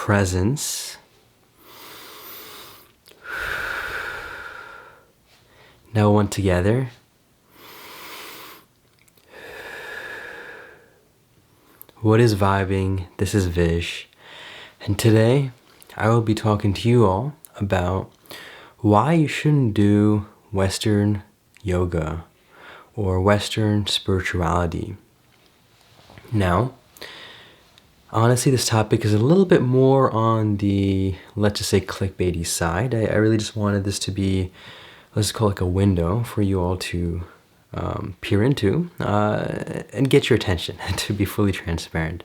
presence. Now one together. What is vibing? This is Vish. And today I will be talking to you all about why you shouldn't do Western yoga or Western spirituality. Now, honestly, this topic is a little bit more on the, let's just say, clickbaity side. I really just wanted this to be, let's call it like a window for you all to peer into and get your attention, to be fully transparent.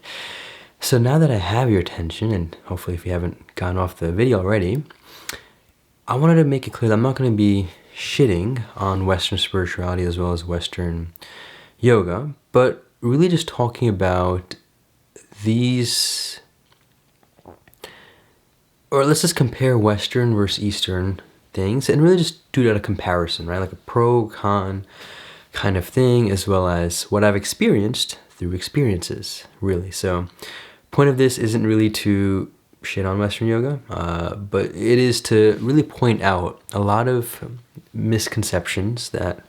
So now that I have your attention, and hopefully if you haven't gotten off the video already, I wanted to make it clear that I'm not going to be shitting on Western spirituality as well as Western yoga, but really just talking about these, or let's just compare Western versus Eastern things and really just do that a comparison, right? Like a pro-con kind of thing, as well as what I've experienced through experiences, really. So point of this isn't really to shit on Western yoga, but it is to really point out a lot of misconceptions that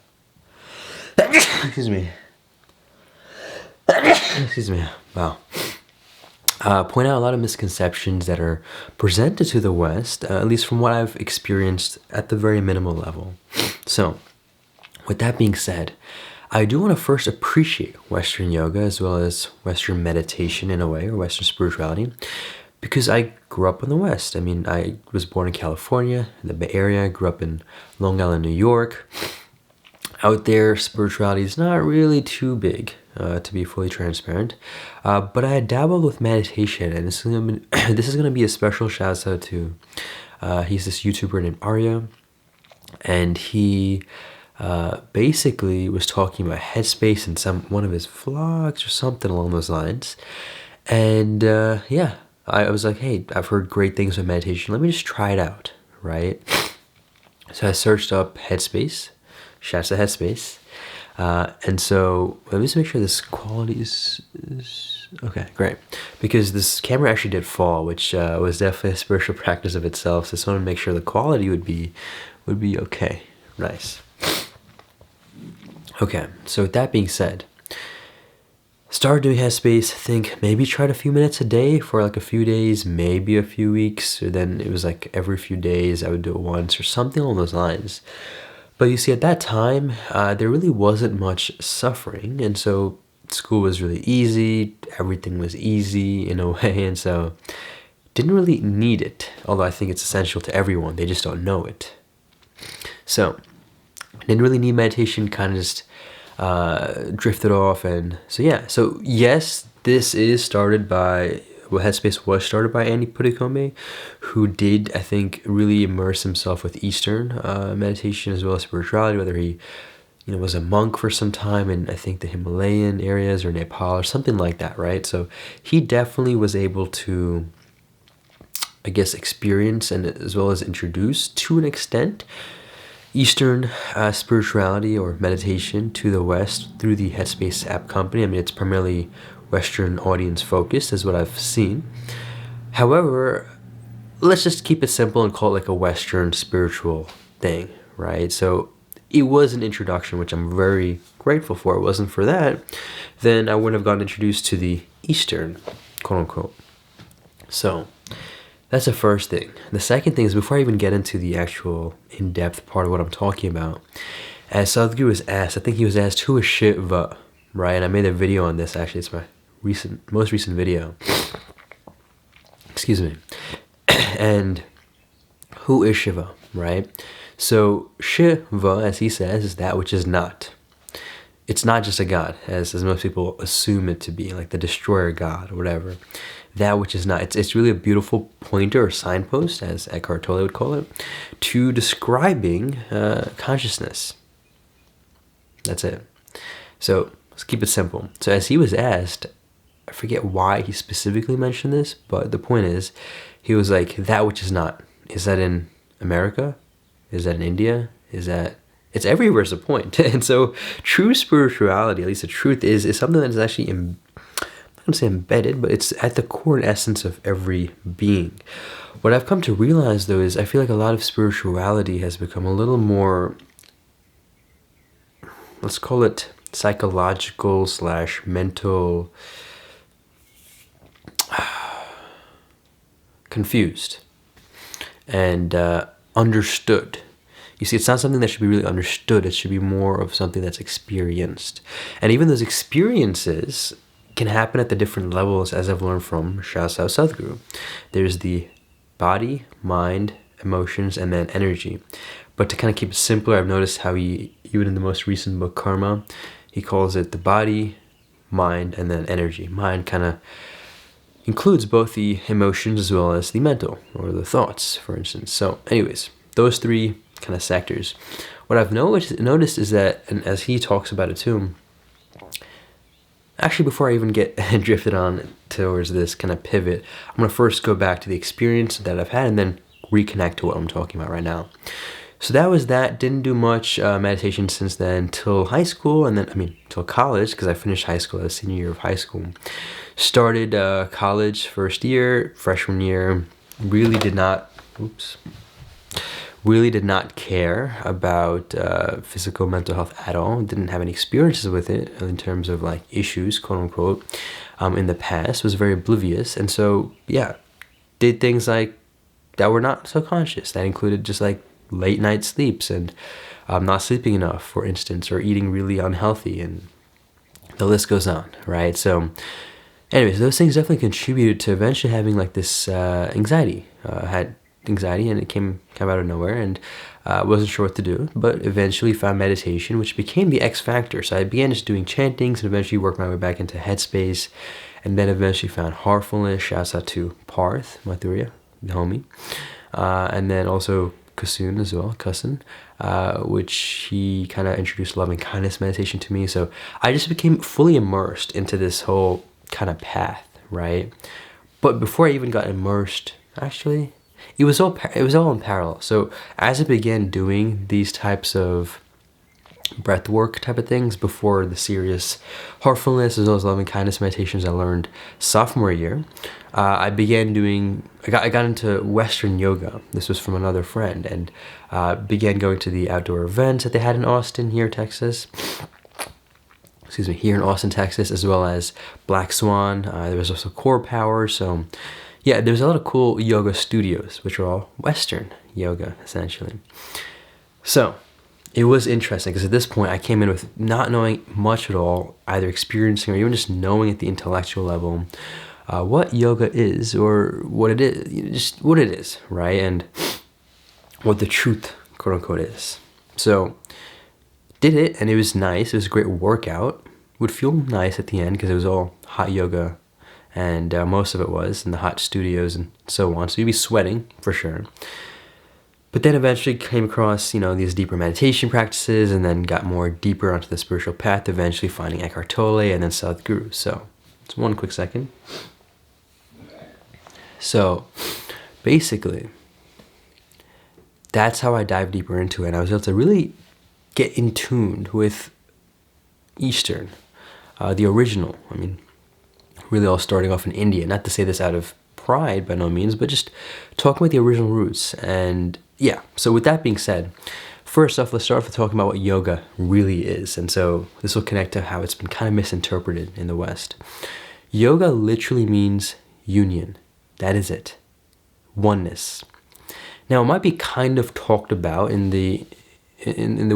excuse me, wow. Point out a lot of misconceptions that are presented to the West, at least from what I've experienced at the very minimal level. So, with that being said, I do want to first appreciate Western yoga as well as Western meditation in a way, or Western spirituality, because I grew up in the West. I mean, I was born in California, in the Bay Area, grew up in Long Island, New York. Out there, spirituality is not really too big, to be fully transparent. But I dabbled with meditation, and this is gonna be a special shout out to, he's this YouTuber named Arya, and he basically was talking about headspace in one of his vlogs or something along those lines. And yeah, I was like, hey, I've heard great things about meditation. Let me just try it out, right? So I searched up headspace. Shouts to headspace. And so let me just make sure this quality is okay, great. Because this camera actually did fall, which was definitely a spiritual practice of itself. So I just wanted to make sure the quality would be okay. Nice. Okay, so with that being said, started doing headspace. Think maybe tried a few minutes a day for like a few days, maybe a few weeks, or then it was like every few days I would do it once or something along those lines. But you see, at that time, there really wasn't much suffering, and so school was really easy, everything was easy in a way, and so didn't really need it, although I think it's essential to everyone, they just don't know it. So, didn't really need meditation, kind of just drifted off, and so yeah. So yes, this is started by, well, Headspace was started by Andy Puddicombe, who did, I think, really immerse himself with Eastern meditation as well as spirituality, whether he, was a monk for some time in, I think, the Himalayan areas or Nepal or something like that, right? So he definitely was able to, I guess, experience and as well as introduce, to an extent, Eastern spirituality or meditation to the West through the Headspace app company. I mean, it's primarily Western audience focused is what I've seen. However, let's just keep it simple and call it like a Western spiritual thing, right? So it was an introduction, which I'm very grateful for. If it wasn't for that, then I wouldn't have gotten introduced to the Eastern, quote unquote. So that's the first thing. The second thing is, before I even get into the actual in-depth part of what I'm talking about, as Sadhguru was asked, I think he was asked, who is Shiva, right? And I made a video on this, actually. It's my most recent video. Excuse me. And who is Shiva, right? So Shiva, as he says, is that which is not. It's not just a god, as most people assume it to be, like the destroyer god or whatever. That which is not. It's really a beautiful pointer or signpost, as Eckhart Tolle would call it, to describing consciousness. That's it. So let's keep it simple. So as he was asked, I forget why he specifically mentioned this, but the point is, he was like, that which is not. Is that in America? Is that in India? It's everywhere is the point. And so true spirituality, at least the truth is something that is actually, I'm not going to say embedded, but it's at the core and essence of every being. What I've come to realize, though, is I feel like a lot of spirituality has become a little more, let's call it psychological / mental, confused and understood. You see, it's not something that should be really understood. It should be more of something that's experienced. And even those experiences can happen at the different levels, as I've learned from Sadhguru. There's the body, mind, emotions, and then energy. But to kind of keep it simpler, I've noticed how he, even in the most recent book, Karma, he calls it the body, mind, and then energy. Mind kind of includes both the emotions as well as the mental, or the thoughts, for instance. So anyways, those three kind of sectors. What I've noticed is that, and as he talks about it too, actually before I even get drifted on towards this kind of pivot, I'm going to first go back to the experience that I've had and then reconnect to what I'm talking about right now. So that was that. Didn't do much meditation since then till high school, and then, till college, because I finished high school, the senior year of high school. Started college first year, freshman year, really did not care about physical mental health at all. Didn't have any experiences with it in terms of like issues, quote unquote, in the past. Was very oblivious. And so, yeah, did things like that were not so conscious. That included just like late night sleeps and not sleeping enough, for instance, or eating really unhealthy, and the list goes on, right? So anyways, those things definitely contributed to eventually having like this anxiety. Had anxiety, and it came out of nowhere, and wasn't sure what to do, but eventually found meditation, which became the X factor. So I began just doing chantings and eventually worked my way back into headspace, and then eventually found heartfulness. Shouts out to Parth Mathuria, the homie, and then also Kusun as well, which he kind of introduced loving kindness meditation to me. So I just became fully immersed into this whole kind of path, right? But before I even got immersed, actually, it was all in parallel. So as I began doing these types of breath work type of things before the serious heartfulness as well as loving kindness meditations I learned sophomore year, I got into Western yoga. This was from another friend, and began going to the outdoor events that they had in Austin, here in Austin, Texas, as well as Black Swan. There was also Core Power. So yeah, there's a lot of cool yoga studios, which are all Western yoga, essentially. So it was interesting, because at this point I came in with not knowing much at all, either experiencing or even just knowing at the intellectual level what yoga is, or what it is, just what it is, right? And what the truth, quote unquote, is. So did it, and it was nice. It was a great workout. Would feel nice at the end because it was all hot yoga, and most of it was in the hot studios and so on. So you'd be sweating for sure. But then eventually came across, these deeper meditation practices, and then got more deeper onto the spiritual path, eventually finding Eckhart Tolle and then Sadhguru. So it's one quick second. So basically, that's how I dived deeper into it. And I was able to really get in tune with Eastern, the original. Really all starting off in India. Not to say this out of pride by no means, but just talking about the original roots. And yeah, so with that being said, first off, let's start with talking about what yoga really is. And so this will connect to how it's been kind of misinterpreted in the West. Yoga literally means union. That is it. Oneness. Now, it might be kind of talked about in the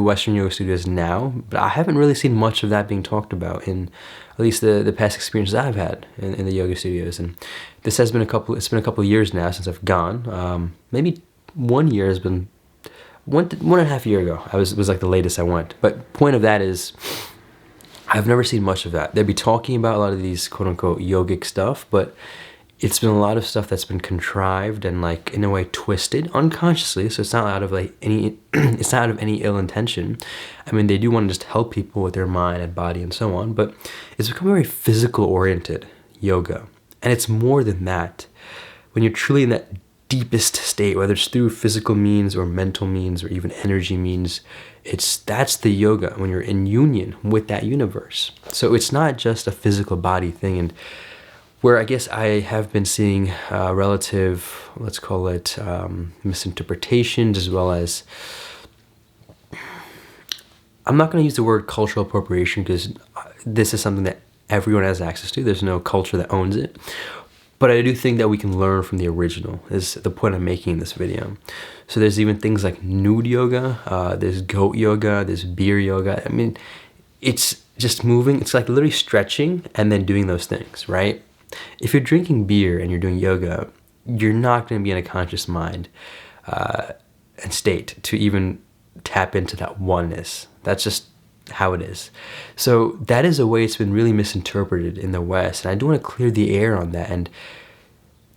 Western yoga studios now, but I haven't really seen much of that being talked about in at least the past experiences I've had in the yoga studios. And this has been it's been a couple of years now since I've gone. Maybe 1 year has been, 1.5 years ago, was like the latest I went. But point of that is, I've never seen much of that. They'd be talking about a lot of these quote unquote yogic stuff, but it's been a lot of stuff that's been contrived and like in a way twisted unconsciously. So it's not out of it's not out of any ill intention. They do want to just help people with their mind and body and so on, but it's become very physical oriented yoga. And it's more than that. When you're truly in that deepest state, whether it's through physical means or mental means or even energy means, that's the yoga, when you're in union with that universe. So it's not just a physical body thing. And where I guess I have been seeing relative, let's call it misinterpretations, as well as, I'm not going to use the word cultural appropriation because this is something that everyone has access to. There's no culture that owns it. But I do think that we can learn from the original, is the point I'm making in this video. So there's even things like nude yoga, there's goat yoga, there's beer yoga. I mean, it's just moving. It's like literally stretching and then doing those things, right? If you're drinking beer and you're doing yoga, you're not going to be in a conscious mind and state to even tap into that oneness. That's just how it is. So that is a way it's been really misinterpreted in the West, and I do want to clear the air on that. And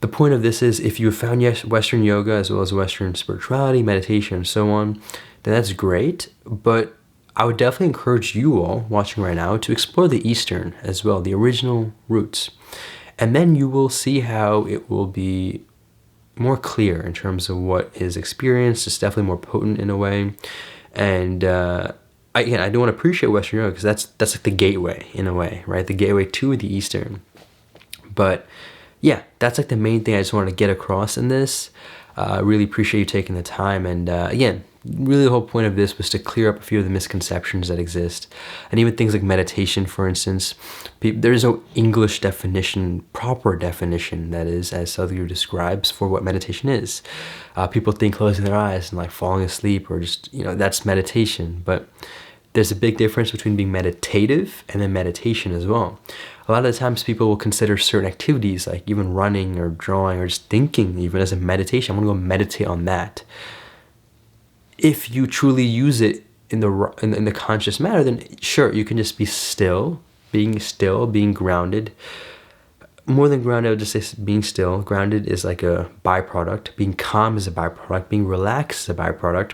the point of this is, if you have found Western yoga as well as Western spirituality, meditation, and so on, then that's great. But I would definitely encourage you all watching right now to explore the Eastern as well, the original roots. And then you will see how it will be more clear in terms of what is experienced. It's definitely more potent in a way. And I do want to appreciate Western yoga because that's like the gateway in a way, right? The gateway to the Eastern. But yeah, that's like the main thing I just wanted to get across in this. Really appreciate you taking the time. And again, really the whole point of this was to clear up a few of the misconceptions that exist. And even things like meditation, for instance. There is no English definition, proper definition, that is, as Sadhguru describes, for what meditation is. People think closing their eyes and like falling asleep or just, that's meditation. But there's a big difference between being meditative and then meditation as well. A lot of the times people will consider certain activities like even running or drawing or just thinking even as a meditation. I'm going to go meditate on that. If you truly use it in the conscious manner, then sure, you can just be still, being grounded. More than grounded, I would just say being still. Grounded is like a byproduct. Being calm is a byproduct. Being relaxed is a byproduct.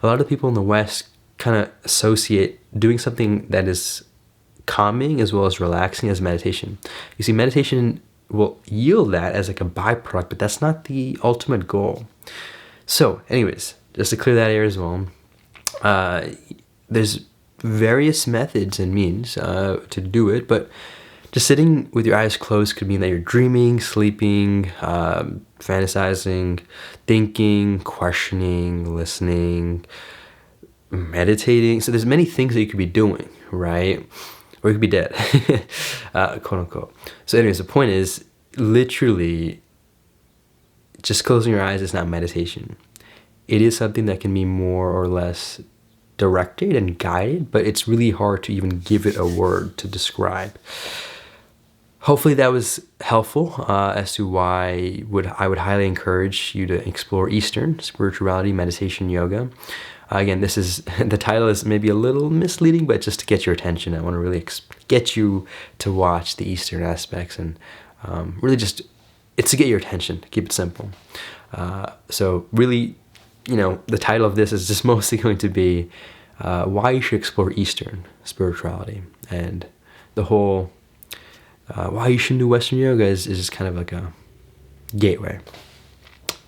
A lot of people in the West kind of associate doing something that is calming as well as relaxing as meditation. You see, meditation will yield that as like a byproduct, but that's not the ultimate goal. So anyways, just to clear that air as well, there's various methods and means to do it, but just sitting with your eyes closed could mean that you're dreaming, sleeping, fantasizing, thinking, questioning, listening, meditating. So there's many things that you could be doing, right? Or you could be dead, quote unquote. So anyways, the point is literally just closing your eyes is not meditation. It is something that can be more or less directed and guided, but it's really hard to even give it a word to describe. Hopefully that was helpful as to why I would highly encourage you to explore Eastern spirituality, meditation, yoga. Again, the title is maybe a little misleading, but just to get your attention. I want to really get you to watch the Eastern aspects and really just, it's to get your attention, keep it simple. So really, the title of this is just mostly going to be why you should explore Eastern spirituality, and the whole why you shouldn't do Western yoga is just kind of like a gateway.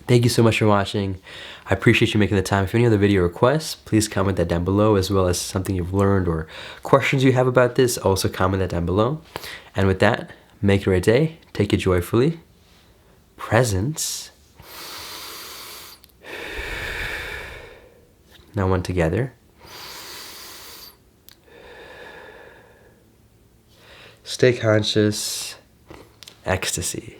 Thank you so much for watching. I appreciate you making the time. If you have any other video requests, please comment that down below, as well as something you've learned or questions you have about this, also comment that down below. And with that, make it a great day. Take it joyfully. Presence. Now one together. Stay conscious. Ecstasy.